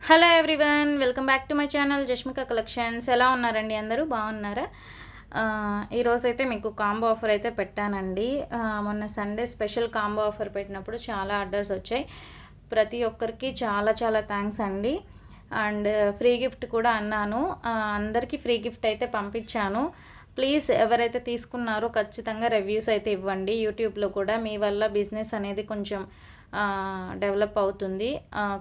Hello everyone, welcome back to my channel Jashmika collections. ఎలా ఉన్నారండి? అందరూ బాగున్నారా? ఈరోజైతే మీకు కాంబో ఆఫర్ అయితే పెట్టానండి. మొన్న సండే స్పెషల్ కాంబో ఆఫర్ పెట్టినప్పుడు చాలా ఆర్డర్స్ వచ్చాయి. ప్రతి ఒక్కరికి చాలా చాలా థ్యాంక్స్ అండి. అండ్ ఫ్రీ గిఫ్ట్ కూడా అన్నాను, అందరికీ ఫ్రీ గిఫ్ట్ అయితే పంపించాను. ప్లీజ్ ఎవరైతే తీసుకున్నారో ఖచ్చితంగా రివ్యూస్ అయితే ఇవ్వండి. యూట్యూబ్లో కూడా మీ వల్ల బిజినెస్ అనేది కొంచెం డెవలప్ అవుతుంది.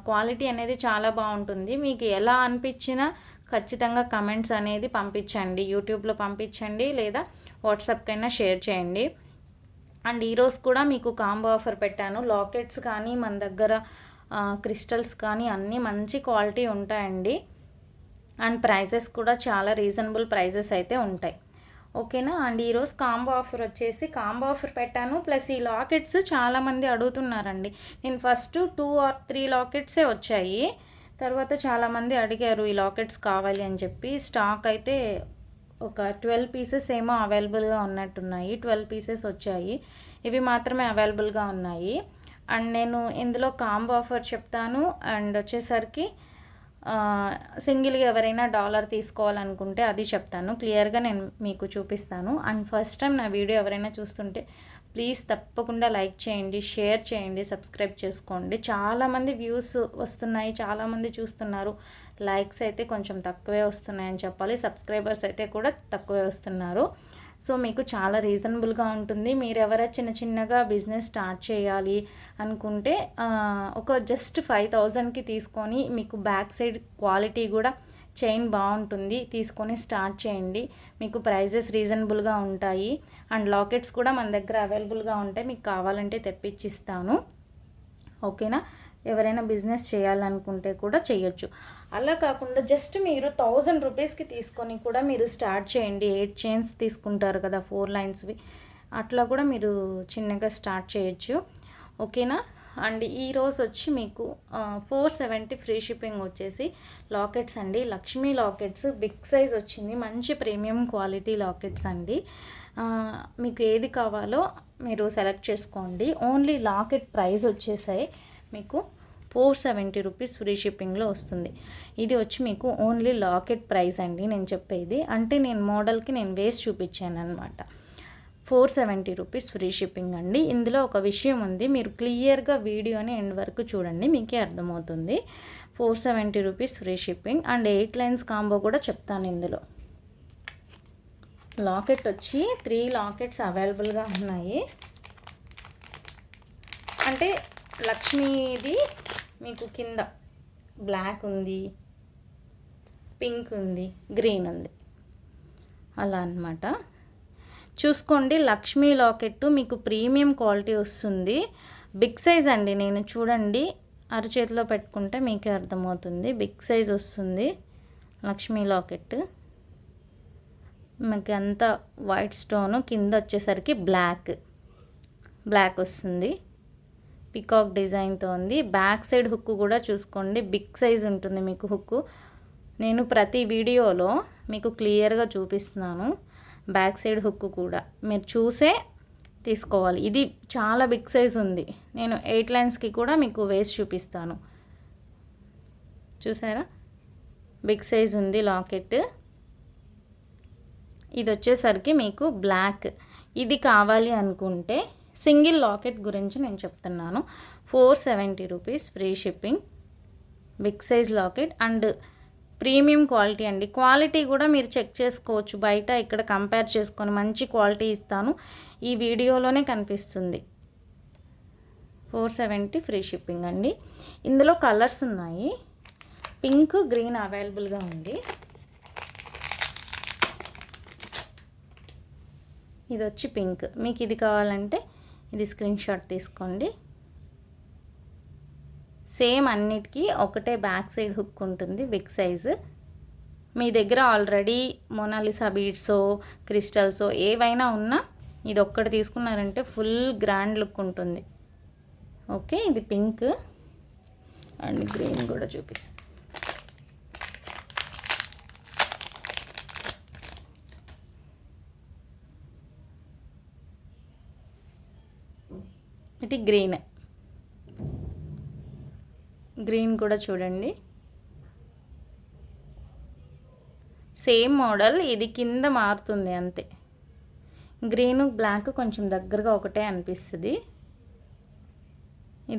క్వాలిటీ అనేది చాలా బాగుంటుంది. మీకు ఎలా అనిపించినా ఖచ్చితంగా కమెంట్స్ అనేది పంపించండి. యూట్యూబ్లో పంపించండి లేదా వాట్సాప్కైనా షేర్ చేయండి. అండ్ ఈరోజు కూడా మీకు కాంబో ఆఫర్ పెట్టాను. లాకెట్స్ కానీ మన దగ్గర క్రిస్టల్స్ కానీ అన్నీ మంచి క్వాలిటీ ఉంటాయండి. అండ్ ప్రైజెస్ కూడా చాలా రీజనబుల్ ప్రైజెస్ అయితే ఉంటాయి. ఓకేనా అండి. ఈరోజు కాంబో ఆఫర్ వచ్చేసి కాంబో ఆఫర్ పెట్టాను. ప్లస్ ఈ లాకెట్స్ చాలామంది అడుగుతున్నారండి. నేను ఫస్ట్ 2 or 3 లాకెట్సే వచ్చాయి. తర్వాత చాలామంది అడిగారు ఈ లాకెట్స్ కావాలి అని చెప్పి. స్టాక్ అయితే ఒక 12 పీసెస్ ఏమో అవైలబుల్గా ఉన్నట్టున్నాయి. 12 పీసెస్ వచ్చాయి. ఇవి మాత్రమే అవైలబుల్గా ఉన్నాయి. అండ్ నేను ఇందులో కాంబో ఆఫర్ చెప్తాను. అండ్ వచ్చేసరికి సింగిల్గా ఎవరైనా డాలర్ తీసుకోవాలనుకుంటే అది చెప్తాను. క్లియర్గా నేను మీకు చూపిస్తాను. అండ్ ఫస్ట్ టైం నా వీడియో ఎవరైనా చూస్తుంటే ప్లీజ్ తప్పకుండా లైక్ చేయండి, షేర్ చేయండి, సబ్స్క్రైబ్ చేసుకోండి. చాలామంది వ్యూస్ వస్తున్నాయి, చాలామంది చూస్తున్నారు. లైక్స్ అయితే కొంచెం తక్కువే వస్తున్నాయని చెప్పాలి. సబ్స్క్రైబర్స్ అయితే కూడా తక్కువే వస్తున్నారు. సో మీకు చాలా రీజనబుల్గా ఉంటుంది. మీరు ఎవరైనా చిన్నగా బిజినెస్ స్టార్ట్ చేయాలి అనుకుంటే ఒక జస్ట్ 5,000కి తీసుకొని మీకు బ్యాక్ సైడ్ క్వాలిటీ కూడా చైన్ బాగుంటుంది, తీసుకొని స్టార్ట్ చేయండి. మీకు ప్రైజెస్ రీజనబుల్గా ఉంటాయి. అండ్ లాకెట్స్ కూడా మన దగ్గర అవైలబుల్గా ఉంటాయి. మీకు కావాలంటే తెప్పించిస్తాను. ఓకేనా. ఎవరైనా బిజినెస్ చేయాలనుకుంటే కూడా చేయొచ్చు. అలా కాకుండా జస్ట్ మీరు 1000 రూపీస్కి తీసుకొని కూడా మీరు స్టార్ట్ చేయండి. 8 చైన్స్ తీసుకుంటారు కదా 4 లైన్స్వి, అట్లా కూడా మీరు చిన్నగా స్టార్ట్ చేయొచ్చు. ఓకేనా. అండ్ ఈరోజు వచ్చి మీకు 470 ఫ్రీ షిప్పింగ్ వచ్చేసి లాకెట్స్ అండి. లక్ష్మీ లాకెట్స్ బిగ్ సైజ్ వచ్చింది. మంచి ప్రీమియం క్వాలిటీ లాకెట్స్ అండి. మీకు ఏది కావాలో మీరు సెలెక్ట్ చేసుకోండి. ఓన్లీ లాకెట్ ప్రైస్ వచ్చేసాయి మీకు 470 రూపీస్ ఫ్రీ షిప్పింగ్లో వస్తుంది. ఇది వచ్చి మీకు ఓన్లీ లాకెట్ ప్రైస్ అండి నేను చెప్పేది. అంటే నేను మోడల్కి నేను వేసి చూపించాను అనమాట. 470 రూపీస్ ఫ్రీ షిప్పింగ్ అండి. ఇందులో ఒక విషయం ఉంది, మీరు క్లియర్గా వీడియోని ఎండ్ వరకు చూడండి, మీకే అర్థమవుతుంది. 470 rupees free shipping. And 8 lines combo కూడా చెప్తాను. ఇందులో లాకెట్ వచ్చి 3 లాకెట్స్ అవైలబుల్గా ఉన్నాయి. అంటే లక్ష్మీది మీకు కింద బ్లాక్ ఉంది, పింక్ ఉంది, గ్రీన్ ఉంది, అలా అన్నమాట. చూసుకోండి. లక్ష్మీ లాకెట్ మీకు ప్రీమియం క్వాలిటీ వస్తుంది. బిగ్ సైజ్ అండి. నేను చూడండి అరచేతిలో పెట్టుకుంటే మీకే అర్థమవుతుంది. బిగ్ సైజ్ వస్తుంది లక్ష్మీ లాకెట్. మీకు అంతా వైట్ స్టోను, కింద వచ్చేసరికి బ్లాక్ వస్తుంది. పికాక్ డిజైన్తో ఉంది. బ్యాక్ సైడ్ హుక్ కూడా చూసుకోండి, బిగ్ సైజ్ ఉంటుంది మీకు హుక్. నేను ప్రతి వీడియోలో మీకు క్లియర్గా చూపిస్తున్నాను. బ్యాక్ సైడ్ హుక్ కూడా మీరు చూసే తీసుకోవాలి. ఇది చాలా బిగ్ సైజ్ ఉంది. నేను 8 లైన్స్కి కూడా మీకు వేసి చూపిస్తాను. చూసారా, బిగ్ సైజ్ ఉంది లాకెట్. ఇది వచ్చేసరికి మీకు బ్లాక్. ఇది కావాలి అనుకుంటే సింగిల్ లాకెట్ గురించి నేను చెప్తున్నాను. 470 rupees free shipping, big size locket. And premium quality అండి. క్వాలిటీ కూడా మీరు చెక్ చేసుకోవచ్చు. బయట ఇక్కడ కంపేర్ చేసుకొని మంచి క్వాలిటీ ఇస్తాను. ఈ వీడియోలోనే కనిపిస్తుంది. 470 ఫ్రీ షిప్పింగ్ అండి. ఇందులో కలర్స్ ఉన్నాయి. పింక్, గ్రీన్ అవైలబుల్గా ఉంది. ఇది వచ్చి పింక్. మీకు ఇది కావాలంటే ఇది స్క్రీన్ షాట్ తీసుకోండి. సేమ్ అన్నిటికీ ఒకటే బ్యాక్ సైడ్ హుక్ ఉంటుంది, బిగ్ సైజు. మీ దగ్గర ఆల్రెడీ మోనాలిసా బీడ్సో క్రిస్టల్సో ఏవైనా ఉన్నా ఇది ఒక్కటి తీసుకున్నారంటే ఫుల్ గ్రాండ్ లుక్ ఉంటుంది. ఓకే. ఇది పింక్ అండ్ గ్రీన్ కూడా చూపిస్తాను. ఇది గ్రీన్ కూడా చూడండి. సేమ్ మోడల్, ఇది కింద మారుతుంది అంతే. గ్రీను బ్లాక్ కొంచెం దగ్గరగా ఒకటే అనిపిస్తుంది.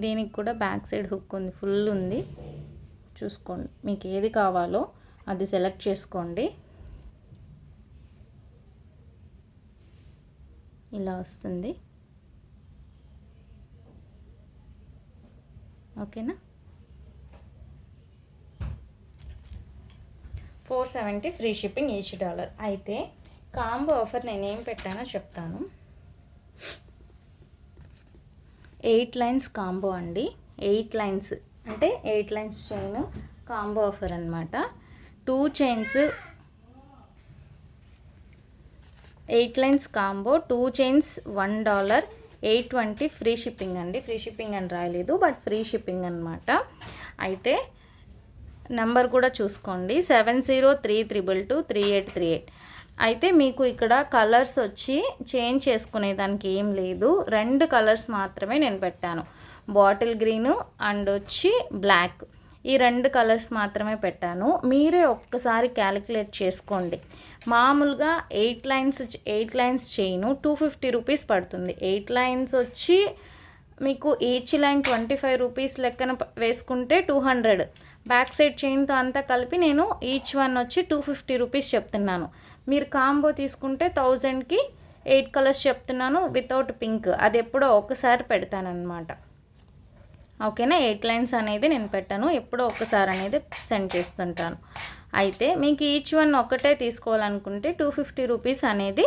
దీనికి కూడా బ్యాక్ సైడ్ హుక్ ఉంది, ఫుల్ ఉంది. చూసుకోండి, మీకు ఏది కావాలో అది సెలెక్ట్ చేసుకోండి. ఇలా వస్తుంది. ఓకేనా. 470 ఫ్రీ షిప్పింగ్ ఈచ్ $. అయితే కాంబో ఆఫర్ నేనేం పెట్టానో చెప్తాను. 8 లైన్స్ కాంబో అండి. 8 లైన్స్ అంటే 8 లైన్స్ చైన్ కాంబో ఆఫర్ అనమాట. 2 chains 8 lines combo, 2 chains $1, 820 free shipping అండి. ఫ్రీ షిప్పింగ్ అని రాయలేదు, బట్ ఫ్రీ షిప్పింగ్ అనమాట. అయితే నెంబర్ కూడా చూసుకోండి, 7033223838. అయితే మీకు ఇక్కడ కలర్స్ వచ్చి చేంజ్ చేసుకునేదానికి ఏం లేదు, 2 కలర్స్ మాత్రమే నేను పెట్టాను. బాటిల్ గ్రీను అండ్ వచ్చి బ్లాక్, ఈ 2 కలర్స్ మాత్రమే పెట్టాను. మీరే ఒక్కసారి క్యాలిక్యులేట్ చేసుకోండి. మామూలుగా 8 లైన్స్ చైను 250 రూపీస్ పడుతుంది. 8 లైన్స్ వచ్చి మీకు ఈచ్ లైన్ 25 రూపీస్ లెక్కన వేసుకుంటే 200. బ్యాక్ సైడ్ చైన్తో అంతా కలిపి నేను ఈచ్ వన్ వచ్చి 250 రూపీస్ చెప్తున్నాను. మీరు కాంబో తీసుకుంటే 1000కి 8 కలర్స్ చెప్తున్నాను వితౌట్ పింక్. అది ఎప్పుడో ఒకసారి పెడతానన్నమాట. ఓకేనా. 8 లైన్స్ అనేది నేను పెట్టాను, ఎప్పుడో ఒకసారి అనేది సెండ్ చేస్తుంటాను. అయితే మీకు ఈచ్ వన్ ఒకటే తీసుకోవాలనుకుంటే 250 రూపీస్ అనేది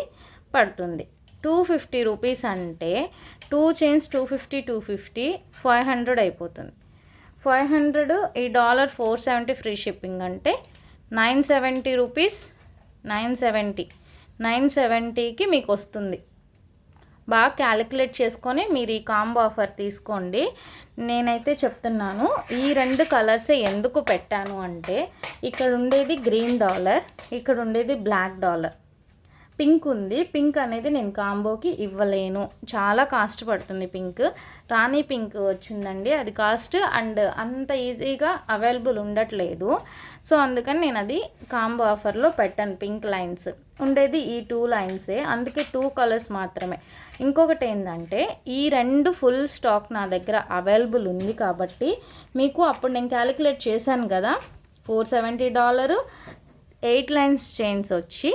పడుతుంది. 250 రూపీస్ అంటే 2 చైన్స్ 250 500 అయిపోతుంది. 500 ఈ $470 ఫ్రీ షిప్పింగ్ అంటే 970 రూపీస్. 970కి మీకు వస్తుంది. బాగా క్యాలిక్యులేట్ చేసుకొని మీరు ఈ కాంబో ఆఫర్ తీసుకోండి. నేనైతే చెప్తున్నాను, ఈ 2 కలర్సే ఎందుకు పెట్టాను అంటే, ఇక్కడ ఉండేది గ్రీన్ $, ఇక్కడ ఉండేది బ్లాక్ $. పింక్ ఉంది, పింక్ అనేది నేను కాంబోకి ఇవ్వలేను, చాలా కాస్ట్ పడుతుంది. పింక్ రాణి పింక్ వచ్చిందండి, అది కాస్ట్ అండ్ అంత ఈజీగా అవైలబుల్ ఉండట్లేదు. సో అందుకని నేను అది కాంబో ఆఫర్లో పెట్టాను. పింక్ లైన్స్ ఉండేది ఈ 2 లైన్సే, అందుకే 2 కలర్స్ మాత్రమే. ఇంకొకటి ఏంటంటే, ఈ 2 ఫుల్ స్టాక్ నా దగ్గర అవైలబుల్ ఉంది కాబట్టి మీకు అప్పుడు నేను క్యాలిక్యులేట్ చేశాను కదా, $470, 8 లైన్స్ చైన్స్ వచ్చి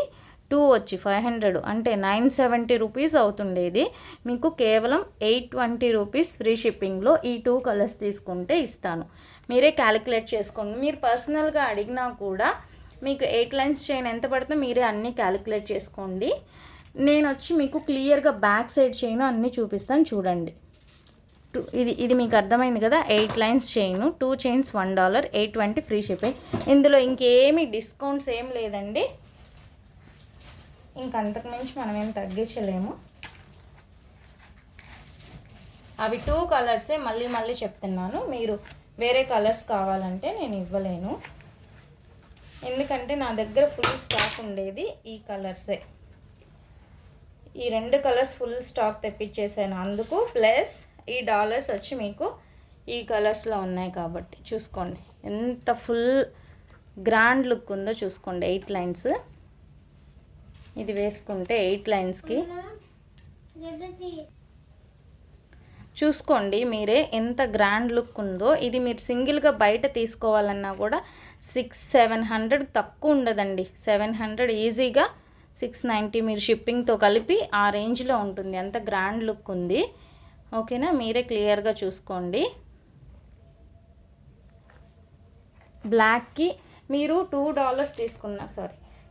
2 వచ్చి 500 అంటే 970 రూపీస్ అవుతుండేది. మీకు కేవలం 820 రూపీస్ ఫ్రీ షిప్పింగ్లో ఈ 2 కలర్స్ తీసుకుంటే ఇస్తాను. మీరే క్యాలిక్యులేట్ చేసుకోండి. మీరు పర్సనల్గా అడిగినా కూడా మీకు 8 లైన్స్ చైన్ ఎంత పడుతుందో మీరే అన్నీ క్యాలిక్యులేట్ చేసుకోండి. నేను వచ్చి మీకు క్లియర్గా బ్యాక్ సైడ్ చైన్ అన్నీ చూపిస్తాను, చూడండి. ఇది మీకు అర్థమైంది కదా. 8 lines chain, 2 chains $1, 820 free shipping. ఇందులో ఇంకేమీ డిస్కౌంట్స్ ఏం లేదండి, ఇంకంతకు మించి మనం ఏం తగ్గించలేము. అవి 2 కలర్సే మళ్ళీ చెప్తున్నాను. మీరు వేరే కలర్స్ కావాలంటే నేను ఇవ్వలేను, ఎందుకంటే నా దగ్గర ఫుల్ స్టాక్ ఉండేది ఈ కలర్సే. ఈ 2 కలర్స్ ఫుల్ స్టాక్ తెప్పించేసాను అందుకు. ప్లస్ ఈ $స్ వచ్చి మీకు ఈ కలర్స్లో ఉన్నాయి కాబట్టి చూసుకోండి ఎంత ఫుల్ గ్రాండ్ లుక్ ఉందో చూసుకోండి. 8 లైన్స్ ఇది వేసుకుంటే 8 లైన్స్కి చూసుకోండి మీరే ఎంత గ్రాండ్ లుక్ ఉందో. ఇది మీరు సింగిల్గా బయట తీసుకోవాలన్నా కూడా 600-700 తక్కువ ఉండదండి. 700 ఈజీగా 690 మీరు షిప్పింగ్తో కలిపి ఆ రేంజ్లో ఉంటుంది. అంత గ్రాండ్ లుక్ ఉంది. ఓకేనా, మీరే క్లియర్గా చూసుకోండి. బ్లాక్కి మీరు $2 తీసుకున్నా,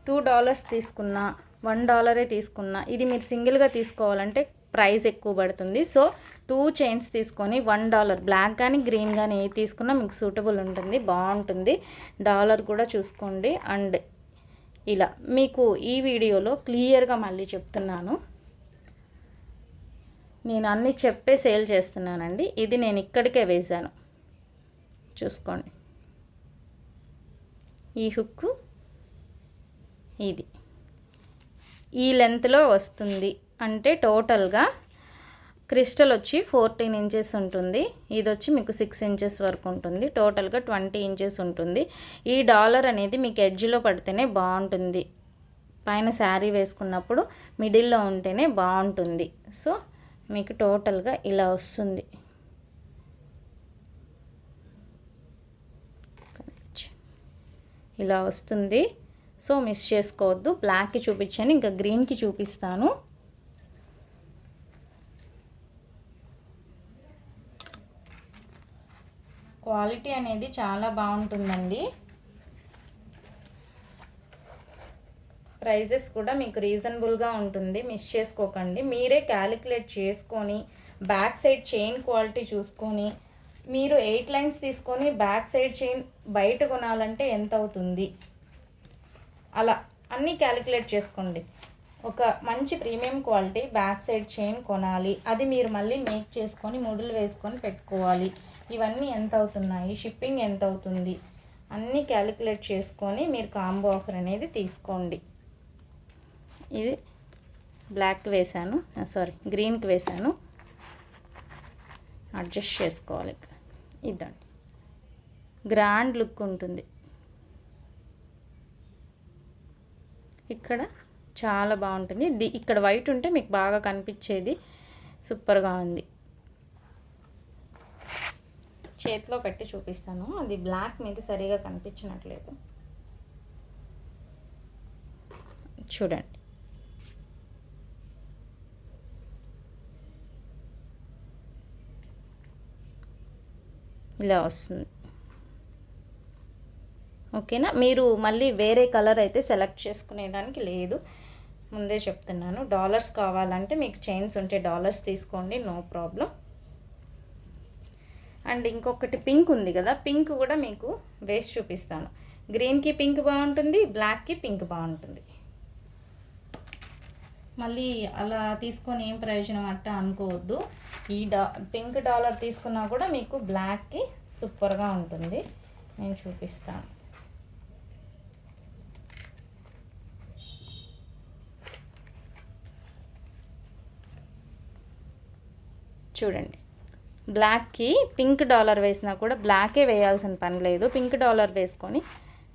$2 తీసుకున్నా, $1 తీసుకున్నా, ఇది మీరు సింగిల్గా తీసుకోవాలంటే ప్రైస్ ఎక్కువ పడుతుంది. సో 2 చైన్స్ తీసుకొని $1 బ్లాక్ కానీ గ్రీన్ కానీ ఏది తీసుకున్నా మీకు సూటబుల్ ఉంటుంది, బాగుంటుంది. $1 కూడా చూసుకోండి. అండ్ ఇలా మీకు ఈ వీడియోలో క్లియర్గా మళ్ళీ చెప్తున్నాను, నేను అన్నీ చెప్పే సేల్ చేస్తున్నానండి. ఇది నేను ఇక్కడికే వేశాను చూసుకోండి. ఈ హుక్కు ఇది ఈ లెంత్లో వస్తుంది అంటే టోటల్గా క్రిస్టల్ వచ్చి 14 ఇంచెస్ ఉంటుంది. ఇది వచ్చి మీకు 6 ఇంచెస్ వరకు ఉంటుంది. టోటల్గా 20 ఇంచెస్ ఉంటుంది. ఈ డాలర్ అనేది మీకు ఎడ్జ్లో పడితేనే బాగుంటుంది. పైన శారీ వేసుకున్నప్పుడు మిడిల్లో ఉంటేనే బాగుంటుంది. సో మీకు టోటల్గా ఇలా వస్తుంది. ఇలా వస్తుంది. సో మిస్ చేసుకోవద్దు. బ్లాక్కి చూపించాను, ఇంకా గ్రీన్కి చూపిస్తాను. క్వాలిటీ అనేది చాలా బాగుంటుందండి. ప్రైజెస్ కూడా మీకు రీజనబుల్గా ఉంటుంది. మిస్ చేసుకోకండి. మీరే క్యాలిక్యులేట్ చేసుకొని బ్యాక్ సైడ్ చైన్ క్వాలిటీ చూసుకొని మీరు 8 లైన్స్ తీసుకొని బ్యాక్ సైడ్ చైన్ బయట కొనాలంటే ఎంత అవుతుంది, అలా అన్నీ క్యాలిక్యులేట్ చేసుకోండి. ఒక మంచి premium quality back side chain కొనాలి, అది మీరు మళ్ళీ మేక్ చేసుకొని ముడులు వేసుకొని పెట్టుకోవాలి. ఇవన్నీ ఎంత అవుతున్నాయి, షిప్పింగ్ ఎంత అవుతుంది, అన్నీ క్యాలిక్యులేట్ చేసుకొని మీరు కాంబో ఆఫర్ అనేది తీసుకోండి. ఇది బ్లాక్కి వేసాను, గ్రీన్కి వేసాను. అడ్జస్ట్ చేసుకోవాలి. ఇదండి, గ్రాండ్ లుక్ ఉంటుంది. ఇక్కడ చాలా బాగుంటుంది. ఇక్కడ వైట్ ఉంటే మీకు బాగా కనిపించేది. సూపర్గా ఉంది. చేతిలో పెట్టి చూపిస్తాను. అది బ్లాక్ మీద సరిగా కనిపించినట్లేదు. చూడండి, ఇలా వస్తుంది. ఓకేనా? మీరు మళ్ళీ వేరే కలర్ అయితే సెలెక్ట్ చేసుకునేదానికి లేదు, ముందే చెప్తున్నాను. డాలర్స్ కావాలంటే మీకు చైన్స్ ఉంటే డాలర్స్ తీసుకోండి, నో ప్రాబ్లం. అండ్ ఇంకొకటి పింక్ ఉంది కదా, పింక్ కూడా మీకు వేసి చూపిస్తాను. గ్రీన్కి పింక్ బాగుంటుంది, బ్లాక్కి పింక్ బాగుంటుంది. మళ్ళీ అలా తీసుకొని ఏం ప్రయోజనం అట్ట అనుకోవద్దు. ఈ పింక్ డాలర్ తీసుకున్నా కూడా మీకు బ్లాక్కి సూపర్గా ఉంటుంది. నేను చూపిస్తాను. చూడండి, బ్లాక్కి పింక్ డాలర్ వేసినా కూడా బ్లాకే వేయాల్సిన పని లేదు. పింక్ డాలర్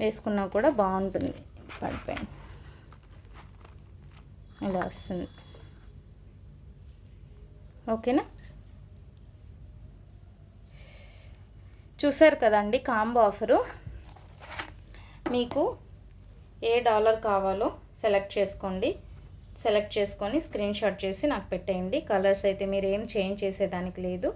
వేసుకున్నా కూడా బాగుంటుంది. పడిపోయింది, ఇలా వస్తుంది. ఓకేనా? చూసారు కదండి కాంబో ఆఫరు. మీకు ఏ డాలర్ కావాలో సెలెక్ట్ చేసుకొని స్క్రీన్ షాట్ చేసి నాకు పెట్టేయండి. కలర్స్ అయితే మీరు ఏం చేంజ్ చేసేదానికి లేదు.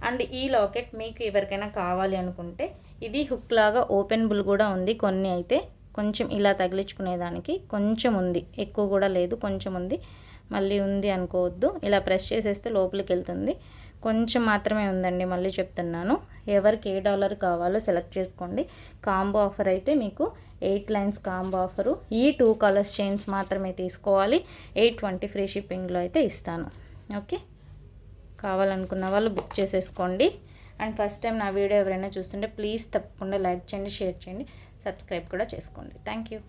అండ్ ఈ లాకెట్ మీకు ఎవరికైనా కావాలి అనుకుంటే ఇది హుక్ లాగా ఓపెనబుల్ కూడా ఉంది. కొన్ని అయితే కొంచెం ఇలా తగిలించుకునేదానికి కొంచెం ఉంది, ఎక్కువ కూడా లేదు, కొంచెం ఉంది. మళ్ళీ ఉంది అనుకోవద్దు. ఇలా ప్రెస్ చేసేస్తే లోపలికి వెళ్తుంది. కొంచెం మాత్రమే ఉందండి, మళ్ళీ చెప్తున్నాను. ఎవరికి ఏ డాలర్ కావాలో సెలెక్ట్ చేసుకోండి. కాంబో ఆఫర్ అయితే మీకు 8 లైన్స్ కాంబో ఆఫరు. ఈ 2 కలర్స్ చైన్స్ మాత్రమే తీసుకోవాలి. 820 ఫ్రీ షిప్పింగ్లో అయితే ఇస్తాను. ఓకే, కావాలనుకున్న వాళ్ళు బుక్ చేసేసుకోండి. అండ్ ఫస్ట్ టైం నా వీడియో ఎవరైనా చూస్తుంటే ప్లీజ్ తప్పకుండా లైక్ చేయండి, షేర్ చేయండి, సబ్స్క్రైబ్ కూడా చేసుకోండి. Thank you.